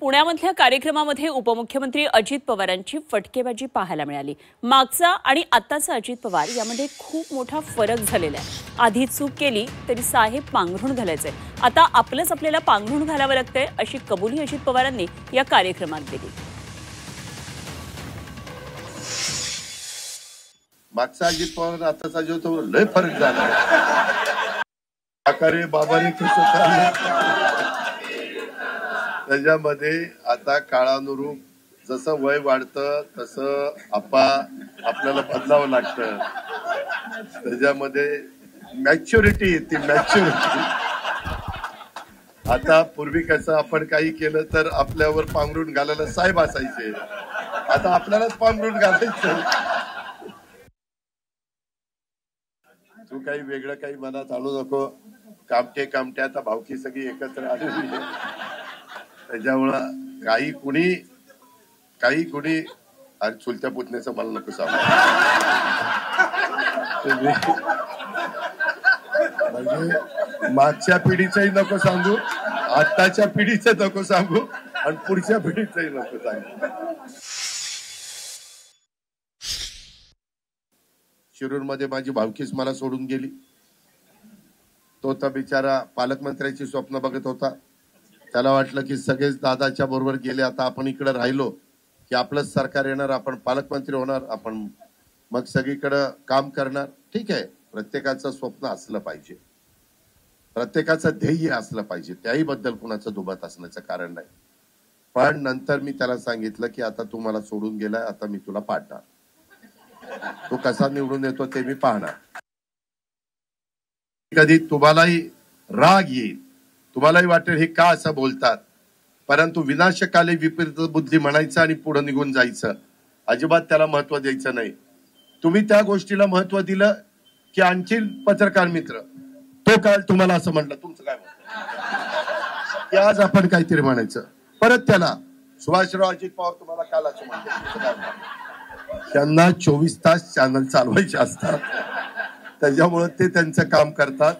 पुण्यामधल्या कार्यक्रमामध्ये उपमुख्यमंत्री अजित पवारांची फटकेबाजी पाहायला मिळाली। मागचा आणि आताचा अजित पवार यामध्ये खूप मोठा फरक झालेला आहे। आधी चूक केली तरी साहेब पांघरूण घालायचे, आता आपलंच आपल्याला पांघरूण घालावं लागतंय अशी कबुली अजित पवारांनी या कार्यक्रमात दिली। मागचा अजित पवार आताचा अजित पवार लय फरक झाला। आकारे बाबाने कसं चाललं त्याच्यामध्ये आता काळानुरूप जसं वय वाढतं तसं आपल्याला बदलावं लागतं। त्याच्यामध्ये मॅच्युरिटी येते, मॅच्युरिटी। आता पूर्वी कसं आपण काही केलं तर आपल्यावर पांघरून घालायला साहेब असायचे, आता आपल्यालाच पांघरून घालायचं। तू काही वेगळं काही मनात आणू नको, कामटे आता भावकी सगळी एकत्र आलेली आहे। त्याच्यामुळं काही कुणी अरे चुलत्या पुतण्याचं मला नको सांगू, म्हणजे मागच्या पिढीचंही नको सांगू, आताच्या पिढीचं नको सांगू आणि पुढच्या पिढीचंही नको सांगू। शिरूरमध्ये माझी भावकीच मला सोडून गेली। तो तर बिचारा पालकमंत्र्याची स्वप्न बघत होता। त्याला वाटलं की सगळेच दादाच्या बरोबर गेले, आता आपण इकडे राहिलो की आपलंच सरकार येणार, आपण पालकमंत्री होणार, आपण मग सगळीकडे काम करणार। ठीक आहे, प्रत्येकाचं स्वप्न असलं पाहिजे, प्रत्येकाचं ध्येय असलं पाहिजे, त्याही बद्दल कुणाचं दुबत असण्याचं कारण नाही। पण नंतर मी त्याला सांगितलं की आता तू मला सोडून गेलाय, आता मी तुला पाडणार, तो कसा निवडून येतो ते मी पाहणार। कधी तुम्हालाही राग येईल, तुम्हालाही वाटेल हे का असं बोलतात, परंतु विनाशकाले विपरीत बुद्धी म्हणायचं आणि पुढे निघून जायचं, अजिबात त्याला महत्व द्यायचं नाही। तुम्ही त्या गोष्टीला महत्व दिलं की आणखी पत्रकार मित्र तो काल तुम्हाला असं म्हटलं, तुमचं काय म्हणतं की आज आपण काहीतरी म्हणायचं, परत त्याला सुभाषराव अजित पवार तुम्हाला काल असं म्हणलं। त्यांना 24 तास चॅनल चालवायचे असतात, त्याच्यामुळे ते त्यांचं काम करतात।